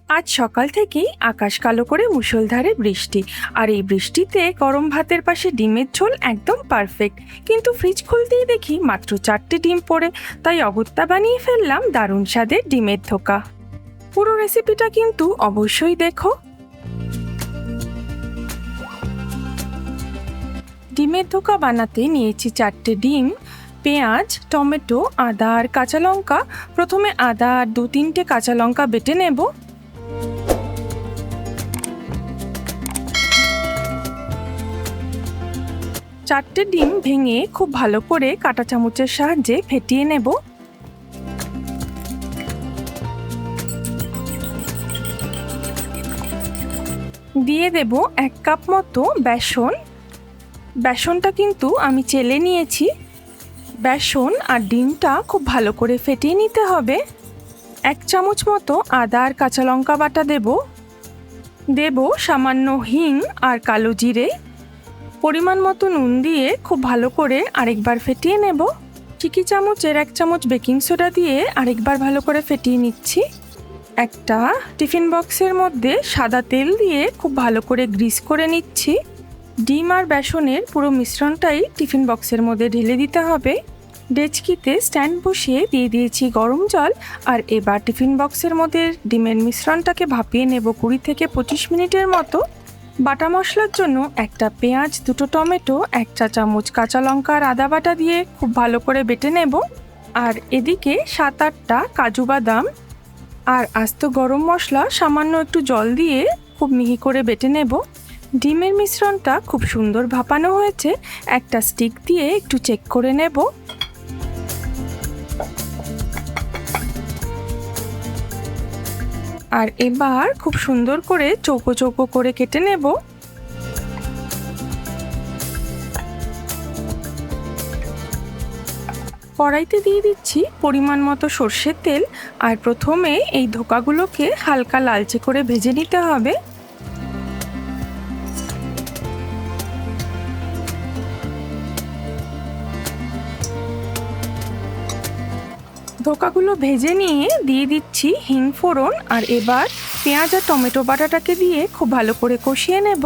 আজ সকাল থেকেই আকাশ কালো করে মুষলধারে বৃষ্টি, আর এই বৃষ্টিতে গরম ভাতের পাশে ডিমের ঝোল একদম পারফেক্ট। কিন্তু ফ্রিজ খুলতেই দেখি মাত্র 4টে ডিম পড়ে, তাই অগত্যা বানিয়ে ফেললাম দারুণ স্বাদের ডিমের ধোকা। পুরো রেসিপিটা কিন্তু অবশ্যই দেখো। ডিমের ধোকা বানাতে নিয়েছি 4টে ডিম, পেঁয়াজ, টমেটো, আদা আর কাঁচা লঙ্কা। প্রথমে আদা আর 2-3টে কাঁচা লঙ্কা বেটে নেব। চারটে ডিম ভেঙে খুব ভালো করে কাঁটা চামচের সাহায্যে ফেটিয়ে নেব। দিয়ে দেব 1 কাপ মতো বেসন। বেসনটা কিন্তু আমি চেলে নিয়েছি। বেসন আর ডিমটা খুব ভালো করে ফেটিয়ে নিতে হবে। 1 চামচ মতো আদা আর কাঁচা লঙ্কা বাটা দেব সামান্য হিং আর কালো জিরে। পরিমাণ মতো নুন দিয়ে খুব ভালো করে আরেকবার ফেটিয়ে নেব। চিকি চামচের 1 চামচ বেকিং সোডা দিয়ে আরেকবার ভালো করে ফেটিয়ে নিচ্ছি। একটা টিফিন বক্সের মধ্যে সাদা তেল দিয়ে খুব ভালো করে গ্রিস করে নিচ্ছি। ডিম আর বেসনের পুরো মিশ্রণটাই টিফিন বক্সের মধ্যে ঢেলে দিতে হবে। ডেচকিতে স্ট্যান্ড বসিয়ে দিয়ে দিয়েছি গরম জল, আর এবার টিফিন বক্সের মধ্যে ডিমের মিশ্রণটাকে ভাপিয়ে নেব 20 থেকে 25 মিনিটের মতো। বাটা মশলার জন্য একটা পেঁয়াজ, 2টো টমেটো, 1 চা চামচ কাঁচা লঙ্কা আর আদা বাটা দিয়ে খুব ভালো করে বেটে নেব। আর এদিকে 7-8টা কাজু বাদাম আর আস্ত গরম মশলা সামান্য একটু জল দিয়ে খুব মিহি করে বেটে নেব। ডিমের মিশ্রণটা খুব সুন্দর ভাপানো হয়েছে, একটা স্টিক দিয়ে একটু চেক করে নেব। আর এবার খুব সুন্দর করে চৌকো চৌকো করে কেটে নেব। কড়াইতে দিয়ে দিচ্ছি পরিমাণ মতো সর্ষের তেল, আর প্রথমে এই ধোকাগুলোকে হালকা লালচে করে ভেজে নিতে হবে। ধোকাগুলো ভেজে নিয়ে দিয়ে দিচ্ছি হিং ফোড়ন, আর এবার পেঁয়াজ আর টমেটো বাটাটাকে দিয়ে খুব ভালো করে কষিয়ে নেব।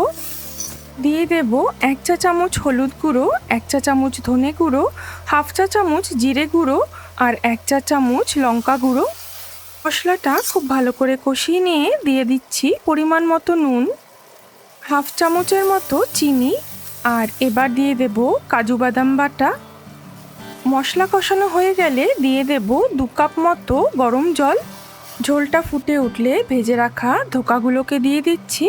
দিয়ে দেব 1 চা চামচ হলুদ গুঁড়ো, 1 চা চামচ ধনে গুঁড়ো, 1/2 চা চামচ জিরে গুঁড়ো আর 1 চা চামচ লঙ্কা গুঁড়ো। মশলাটা খুব ভালো করে কষিয়ে নিয়ে দিয়ে দিচ্ছি পরিমাণ মতো নুন, 1/2 চামচের মতো চিনি, আর এবার দিয়ে দেব কাজু বাদাম বাটা। মশলা কষানো হয়ে গেলে দিয়ে দেব 2 কাপ মতো গরম জল। ঝোলটা ফুটে উঠলে ভেজে রাখা ধোকাগুলোকে দিয়ে দিচ্ছি।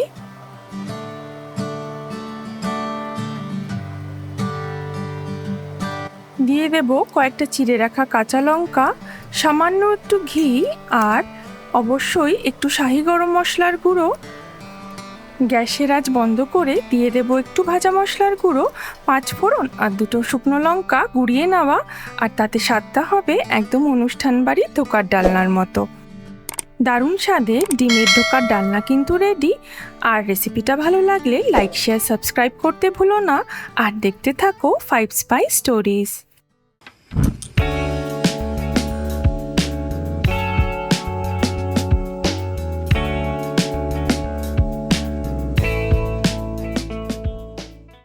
দিয়ে দেব কয়েকটা চিড়ে রাখা কাঁচা লঙ্কা, সামান্য একটু ঘি, আর অবশ্যই একটু শাহি গরম মশলার গুঁড়ো। গ্যাসের আঁচ বন্ধ করে দিয়ে দেব একটু ভাজা মশলার গুঁড়ো, 5 ফোড়ন আর 2টো শুকনো লঙ্কা গুঁড়িয়ে নেওয়া, আর তাতে স্বাদটা হবে একদম অনুষ্ঠান বাড়ির ধোকার ডালনার মতো। দারুণ স্বাদের ডিমের ধোকার ডালনা কিন্তু রেডি। আর রেসিপিটা ভালো লাগলে লাইক, শেয়ার, সাবস্ক্রাইব করতে ভুলো না। আর দেখতে থাকো 5 স্পাইস স্টোরিজ।